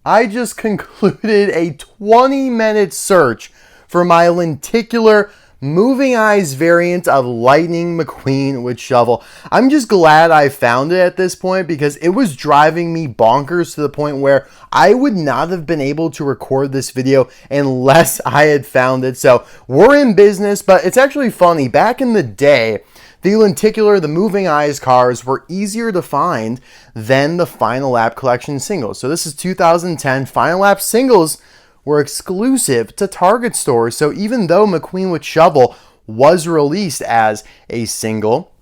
I just concluded a 20-minute search for my lenticular moving eyes variant of Lightning McQueen with shovel. I'm just glad I found it at this point because it was driving me bonkers to the point where I would not have been able to record this video unless I had found it. So we're in business, but it's actually funny. Back in the day, the lenticular, the moving eyes cars were easier to find than the Final Lap collection singles. So this is 2010. Final Lap singles were exclusive to Target stores. So even though McQueen with shovel was released as a single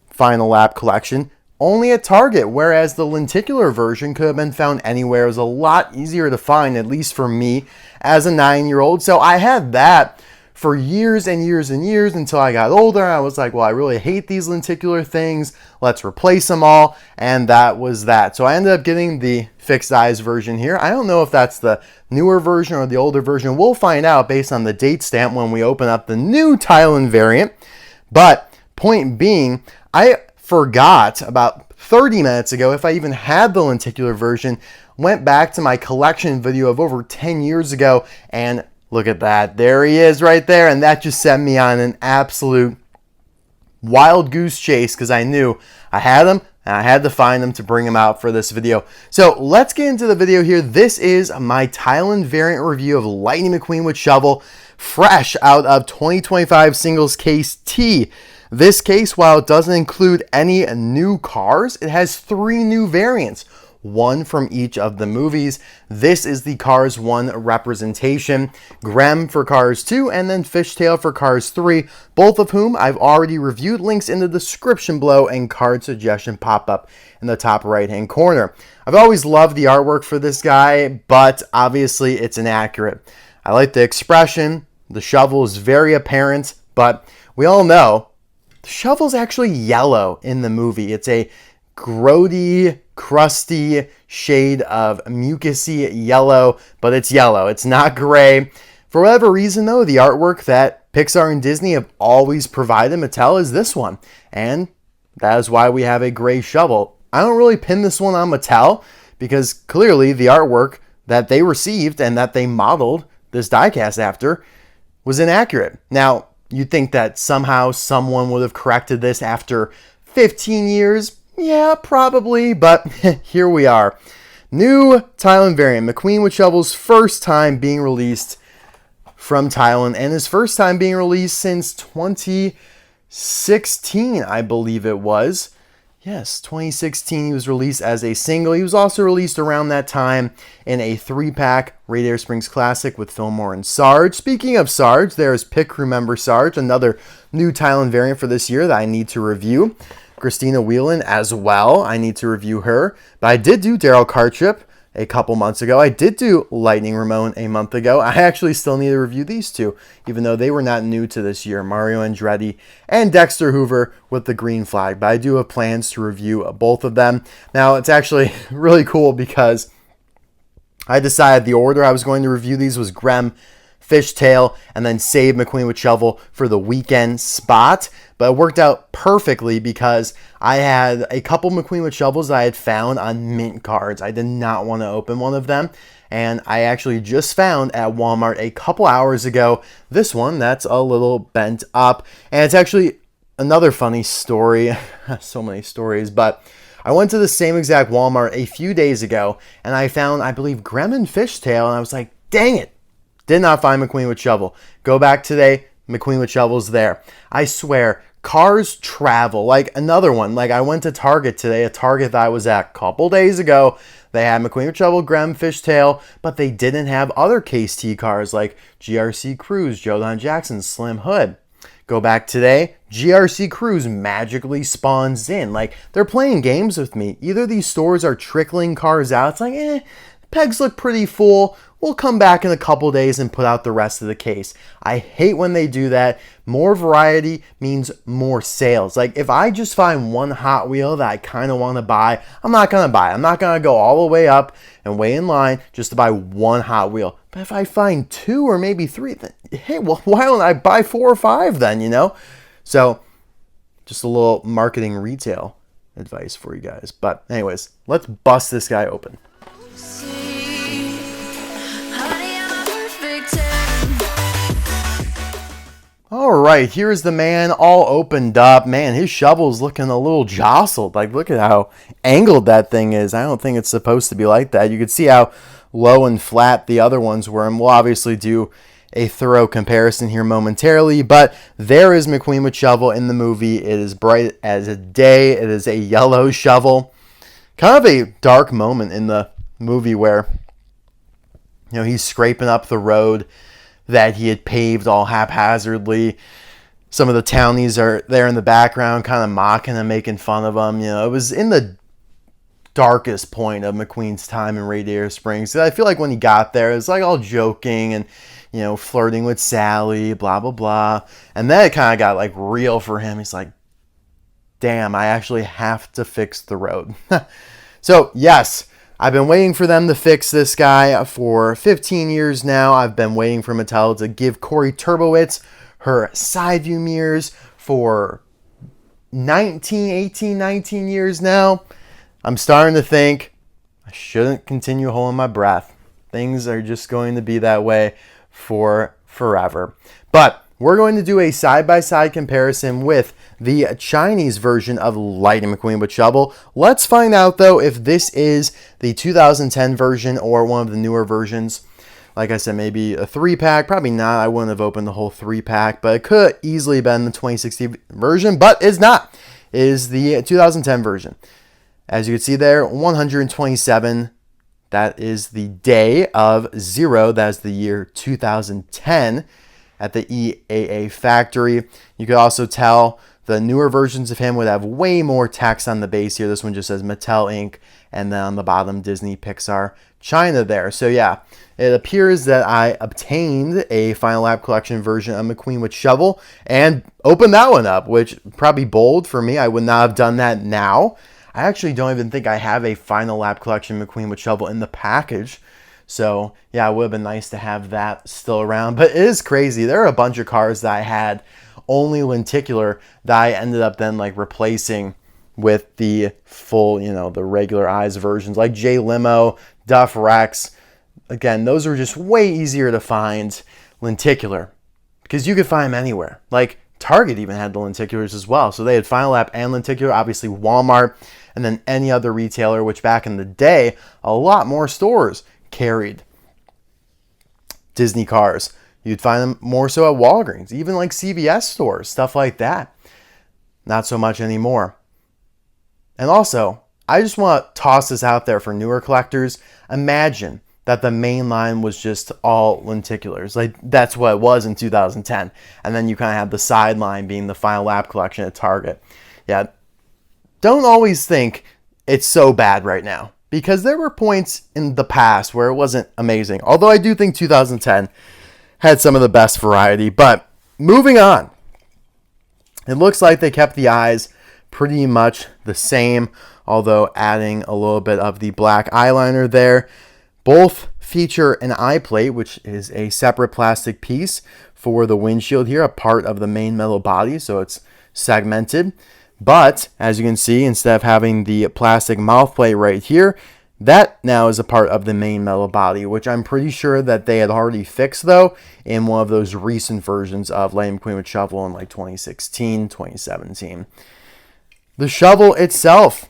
Final Lap collection, only at Target, whereas the lenticular version could have been found anywhere. It was a lot easier to find, at least for me as a 9-year-old. So I had that for years and years and years until I got older. I was like, well, I really hate these lenticular things. Let's replace them all. And that was that. So I ended up getting the fixed eyes version here. I don't know if that's the newer version or the older version. We'll find out based on the date stamp when we open up the new Thailand variant. But point being, I forgot about 30 minutes ago if I even had the lenticular version. Went back to my collection video of over 10 years ago and look at that. There he is right there. And that just sent me on an absolute wild goose chase because I knew I had him and I had to find him to bring him out for this video. So let's get into the video here. This is my Thailand variant review of Lightning McQueen with shovel, fresh out of 2025 singles case T. This case, while it doesn't include any new cars, it has 3 new variants. One from each of the movies. This is the Cars 1 representation, Grem for Cars 2, and then Fishtail for Cars 3, both of whom I've already reviewed. Links in the description below and card suggestion pop up in the top right hand corner. I've always loved the artwork for this guy, but obviously it's inaccurate. I like the expression. The shovel is very apparent, but we all know the shovel's actually yellow in the movie. It's a grody, crusty shade of mucusy yellow, but it's yellow. It's not gray. For whatever reason, though, the artwork that Pixar and Disney have always provided Mattel is this one, and that is why we have a gray shovel. I don't really pin this one on Mattel because clearly the artwork that they received and that they modeled this diecast after was inaccurate. Now, you'd think that somehow someone would have corrected this after 15 years. Yeah, probably, but here we are. New Thailand variant. McQueen with shovel's first time being released from Thailand, and his first time being released since 2016, I believe it was. Yes, 2016 he was released as a single. He was also released around that time in a 3-pack Radiator Springs Classic with Fillmore and Sarge. Speaking of Sarge, there's Pit Crew member Sarge, another new Thailand variant for this year that I need to review. Christina Whelan as well. I need to review her. But I did do Daryl Cartrip a couple months ago. I did do Lightning Ramon a month ago. I actually still need to review these two, even though they were not new to this year. Mario Andretti and Dexter Hoover with the green flag. But I do have plans to review both of them. Now, it's actually really cool because I decided the order I was going to review these was Grem, Fishtail, and then save McQueen with shovel for the weekend spot. But it worked out perfectly because I had a couple McQueen with shovels that I had found on mint cards. I did not want to open one of them. And I actually just found at Walmart a couple hours ago this one that's a little bent up. And it's actually another funny story. So many stories. But I went to the same exact Walmart a few days ago and I found, I believe, Grem and Fishtail. And I was like, dang it. Did not find McQueen with shovel. Go back today. McQueen with shovel's there. I swear, cars travel. Like another one. Like I went to Target today, a Target that I was at a couple days ago. They had McQueen with shovel, Grem, Fishtail, but they didn't have other Case T cars like GRC Cruise, Joe Don Jackson, Slim Hood. Go back today, GRC Cruise magically spawns in. Like they're playing games with me. Either these stores are trickling cars out. It's like, pegs look pretty full. We'll come back in a couple days and put out the rest of the case. I hate when they do that. More variety means more sales. Like if I just find one Hot Wheel that I kind of want to buy, I'm not going to buy it. I'm not going to go all the way up and wait in line just to buy one Hot Wheel. But if I find 2 or maybe 3, then hey, well, why don't I buy 4 or 5 then, you know? So just a little marketing retail advice for you guys. But anyways, let's bust this guy open. See All right, here's the man all opened up. Man, his shovel's looking a little jostled. Like, look at how angled that thing is. I don't think it's supposed to be like that. You can see how low and flat the other ones were, and we'll obviously do a thorough comparison here momentarily, but there is McQueen with shovel in the movie. It is bright as a day. It is a yellow shovel. Kind of a dark moment in the movie where, he's scraping up the road that he had paved all haphazardly. Some of the townies are there in the background kind of mocking and making fun of him. It was in the darkest point of McQueen's time in Radiator Springs. I feel like when he got there, it was like all joking and, flirting with Sally, blah, blah, blah. And then it kind of got like real for him. He's like, damn, I actually have to fix the road. So, yes, I've been waiting for them to fix this guy for 15 years now. I've been waiting for Mattel to give Corey Turbowitz her side view mirrors for 19 years now. I'm starting to think I shouldn't continue holding my breath. Things are just going to be that way for forever. But we're going to do a side-by-side comparison with the Chinese version of Lightning McQueen with shovel. Let's find out, though, if this is the 2010 version or one of the newer versions. Like I said, maybe a 3-pack. Probably not. I wouldn't have opened the whole 3-pack, but it could easily have been the 2016 version, but it's not. It is the 2010 version. As you can see there, 127. That is the day of 0. That is the year 2010 at the EAA factory. You could also tell the newer versions of him would have way more text on the base here. This one just says Mattel Inc. And then on the bottom, Disney, Pixar, China there. So yeah, it appears that I obtained a Final Lap Collection version of McQueen with shovel and opened that one up, which probably bold for me. I would not have done that now. I actually don't even think I have a Final Lap Collection McQueen with shovel in the package. So, yeah, it would have been nice to have that still around. But it is crazy. There are a bunch of cars that I had only lenticular that I ended up then like replacing with the full, the regular eyes versions. Like J Limo, Duff Rex. Again, those are just way easier to find lenticular because you could find them anywhere. Like Target even had the lenticulars as well. So they had Final Lap and lenticular. Obviously Walmart and then any other retailer, which back in the day, a lot more stores carried Disney cars. You'd find them more so at Walgreens, even like CVS stores, stuff like that. Not so much anymore. And also, I just want to toss this out there for newer collectors. Imagine that the main line was just all lenticulars. Like that's what it was in 2010. And then you kind of have the sideline being the Final Lap Collection at Target. Yeah. Don't always think it's so bad right now, because there were points in the past where it wasn't amazing. Although I do think 2010 had some of the best variety. But moving on, it looks like they kept the eyes pretty much the same, although adding a little bit of the black eyeliner there. Both feature an eye plate, which is a separate plastic piece for the windshield here, a part of the main metal body, so it's segmented. But as you can see, instead of having the plastic mouth plate right here, that now is a part of the main metal body, which I'm pretty sure that they had already fixed, though, in one of those recent versions of Lightning McQueen with shovel in like 2016, 2017. The shovel itself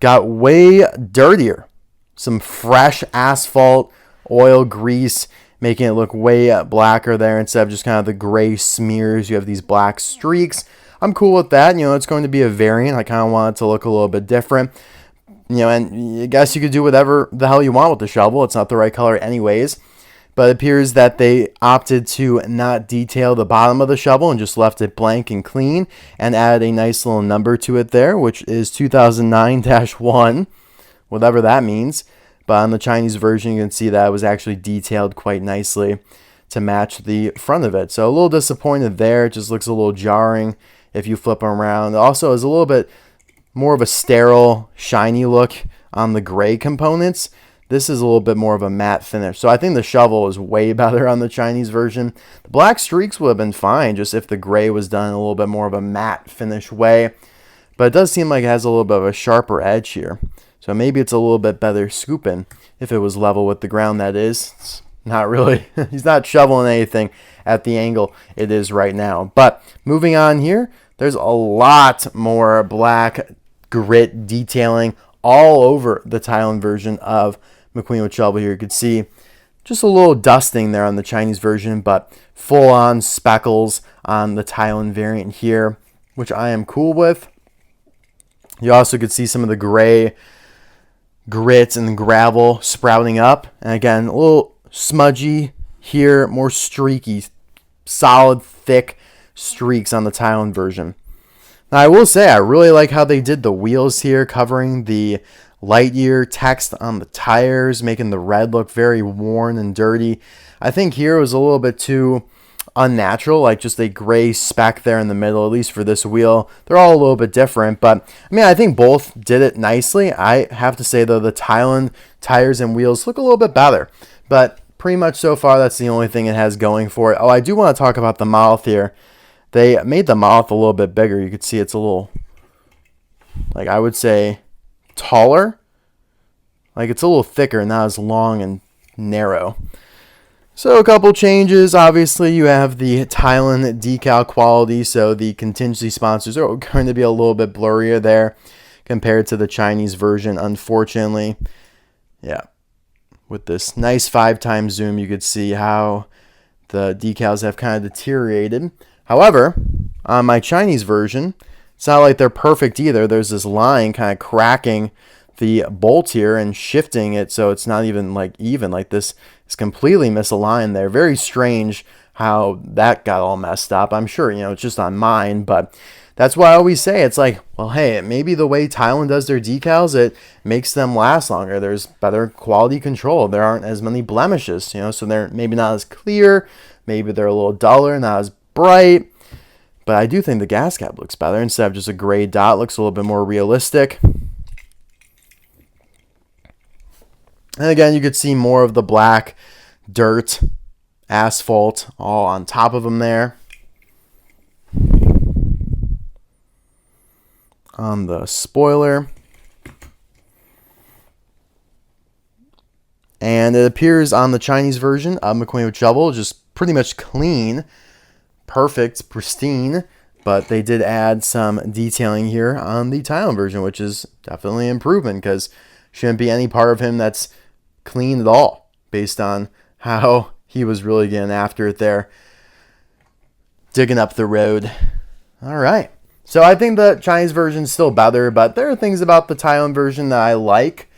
got way dirtier. Some fresh asphalt, oil, grease, making it look way blacker there instead of just kind of the gray smears. You have these black streaks. I'm cool with that. It's going to be a variant. I kind of want it to look a little bit different. And I guess you could do whatever the hell you want with the shovel. It's not the right color anyways. But it appears that they opted to not detail the bottom of the shovel and just left it blank and clean and added a nice little number to it there, which is 2009-1, whatever that means. But on the Chinese version, you can see that it was actually detailed quite nicely to match the front of it. So a little disappointed there. It just looks a little jarring if you flip them around. It also is a little bit more of a sterile, shiny look on the gray components. This is a little bit more of a matte finish. So I think the shovel is way better on the Chinese version. The black streaks would have been fine just if the gray was done in a little bit more of a matte finish way. But it does seem like it has a little bit of a sharper edge here. So maybe it's a little bit better scooping if it was level with the ground, that is. It's Not really. He's not shoveling anything at the angle it is right now. But moving on here, there's a lot more black grit detailing all over the Thailand version of McQueen with shovel here. You could see just a little dusting there on the Chinese version, but full-on speckles on the Thailand variant here, which I am cool with. You also could see some of the gray grit and gravel sprouting up. And again, a little smudgy here, more streaky, solid, thick streaks on the Thailand version. Now, I will say I really like how they did the wheels here, covering the Lightyear text on the tires, making the red look very worn and dirty. I think here was a little bit too unnatural, like just a gray speck there in the middle, at least for this wheel. They're all a little bit different, but I mean, I think both did it nicely. I have to say, though, the Thailand tires and wheels look a little bit better, but pretty much so far, that's the only thing it has going for it. Oh, I do want to talk about the mouth here. They made the mouth a little bit bigger. You could see it's a little, like I would say, taller. Like it's a little thicker, not as long and narrow. So a couple changes. Obviously, you have the Thailand decal quality, so the contingency sponsors are going to be a little bit blurrier there compared to the Chinese version, unfortunately. Yeah. With this nice 5x zoom, you could see how the decals have kind of deteriorated. However, on my Chinese version, it's not like they're perfect either. There's this line kind of cracking the bolt here and shifting it so it's not even like even. Like this is completely misaligned there. Very strange how that got all messed up. I'm sure, it's just on mine, but that's why I always say it's like, well, hey, maybe the way Thailand does their decals, it makes them last longer. There's better quality control. There aren't as many blemishes, so they're maybe not as clear. Maybe they're a little duller, not as bright. But I do think the gas cap looks better. Instead of just a gray dot, looks a little bit more realistic. And again, you could see more of the black dirt, asphalt, all on top of them there. On the spoiler. And it appears on the Chinese version of McQueen with shovel, just pretty much clean, perfect, pristine. But they did add some detailing here on the Thailand version, which is definitely an improvement because shouldn't be any part of him that's clean at all based on how he was really getting after it there, digging up the road. All right. So I think the Chinese version is still better, but there are things about the Thailand version that I like,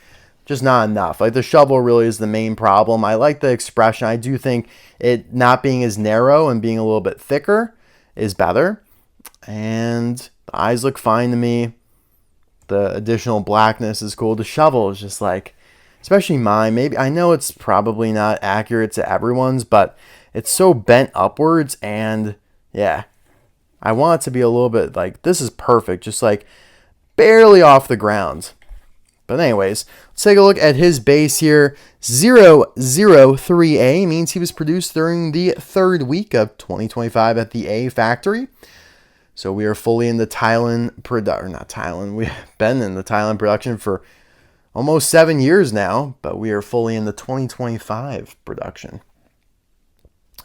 just not enough. Like the shovel really is the main problem. I like the expression. I do think it not being as narrow and being a little bit thicker is better. And the eyes look fine to me. The additional blackness is cool. The shovel is just like, especially mine, maybe, I know it's probably not accurate to everyone's, but it's so bent upwards, and yeah, I want it to be a little bit like, this is perfect, just like barely off the ground. But anyways, let's take a look at his base here. 003A means he was produced during the 3rd week of 2025 at the A factory. So we are fully in the Thailand production, not Thailand, we've been in the Thailand production for almost 7 years now, but we are fully in the 2025 production.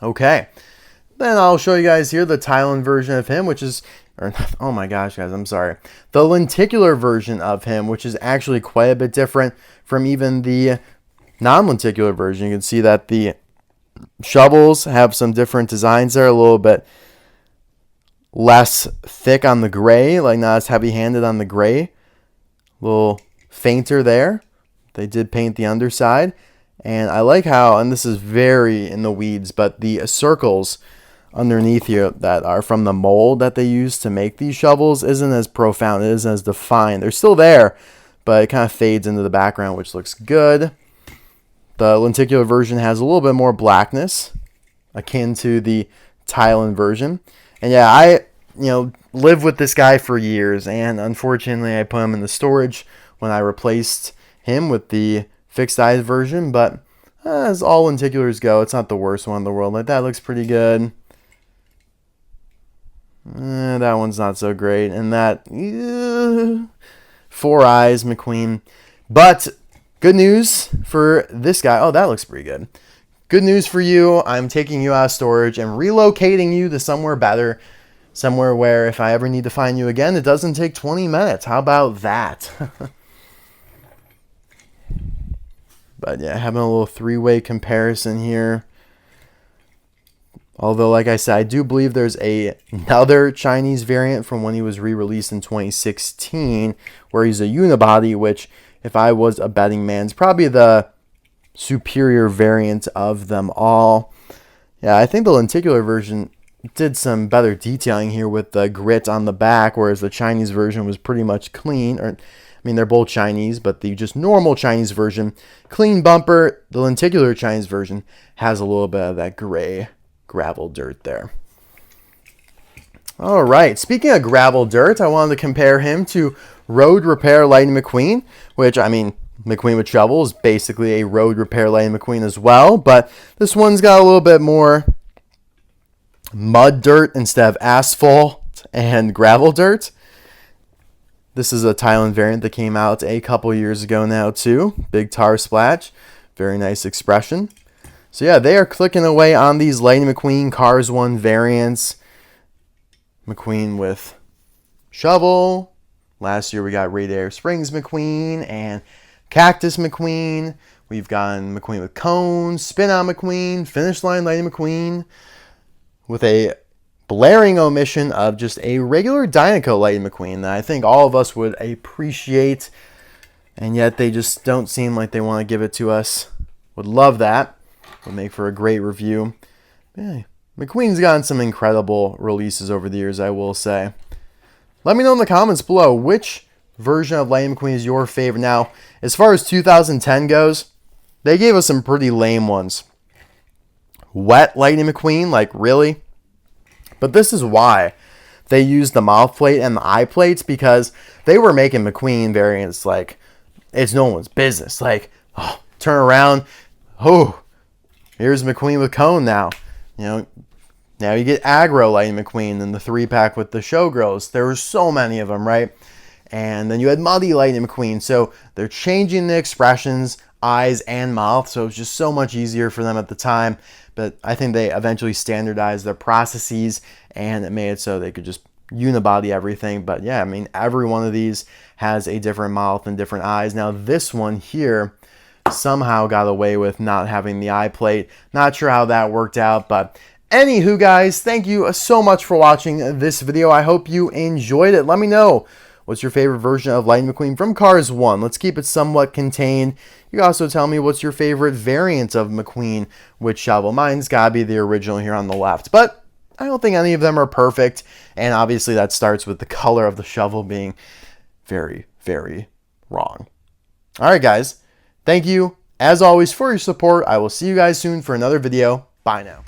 Okay, then I'll show you guys here the Thailand version of him, which is, oh my gosh, guys, I'm sorry. The lenticular version of him, which is actually quite a bit different from even the non-lenticular version. You can see that the shovels have some different designs there, a little bit less thick on the gray, like not as heavy-handed on the gray. A little fainter there. They did paint the underside, and I like how, and this is very in the weeds, but the circles underneath here that are from the mold that they use to make these shovels isn't as profound, it isn't as defined. They're still there, but it kind of fades into the background, which looks good. The lenticular version has a little bit more blackness akin to the Thailand version. And yeah, I lived with this guy for years, and unfortunately I put him in the storage when I replaced him with the fixed eyes version, but as all lenticulars go, it's not the worst one in the world. Like that looks pretty good. That one's not so great, and that 4 eyes McQueen. But good news for this guy. Oh, that looks pretty good. good news for you. I'm taking you out of storage and relocating you to somewhere better. Somewhere where if I ever need to find you again, it doesn't take 20 minutes. How about that? But yeah, having a little three-way comparison here. Although, like I said, I do believe there's another Chinese variant from when he was re-released in 2016, where he's a unibody, which, if I was a betting man, is probably the superior variant of them all. Yeah, I think the lenticular version did some better detailing here with the grit on the back, whereas the Chinese version was pretty much clean. Or, I mean, they're both Chinese, but the just normal Chinese version, clean bumper. The lenticular Chinese version has a little bit of that gray gravel dirt there. All right, speaking of gravel dirt, I wanted to compare him to Road Repair Lightning McQueen, which, I mean, McQueen with shovel is basically a Road Repair Lightning McQueen as well, but this one's got a little bit more mud dirt instead of asphalt and gravel dirt. This is a Thailand variant that came out a couple years ago now too. Big tar splash. Very nice expression. So yeah, they are clicking away on these Lightning McQueen Cars 1 variants. McQueen with shovel. Last year we got Radiator Springs McQueen and Cactus McQueen. We've gotten McQueen with cones, spin-on McQueen, finish line Lightning McQueen, with a blaring omission of just a regular Dynaco Lightning McQueen that I think all of us would appreciate, and yet they just don't seem like they want to give it to us. Would love that. Would make for a great review. Yeah, McQueen's gotten some incredible releases over the years, I will say. Let me know in the comments below which version of Lightning McQueen is your favorite. Now, as far as 2010 goes, they gave us some pretty lame ones. Wet Lightning McQueen, like really? But this is why they used the mouth plate and the eye plates, because they were making McQueen variants like it's no one's business. Like, oh, turn around, oh, here's McQueen with cone now. You know, now you get aggro Lightning McQueen and the 3-pack with the Showgirls. There were so many of them, right? And then you had Muddy Lightning McQueen. So they're changing the expressions, eyes and mouth. So it's just so much easier for them at the time. But I think they eventually standardized their processes and it made it so they could just unibody everything. But yeah, I mean, every one of these has a different mouth and different eyes. Now this one here somehow got away with not having the eye plate. Not sure how that worked out, but anywho guys, thank you so much for watching this video. I hope you enjoyed it. Let me know what's your favorite version of Lightning McQueen from Cars 1. Let's keep it somewhat contained. You can also tell me what's your favorite variant of McQueen with shovel. Mine's gotta be the original here on the left, but I don't think any of them are perfect. And obviously that starts with the color of the shovel being very, very wrong. All right, guys. Thank you, as always, for your support. I will see you guys soon for another video. Bye now.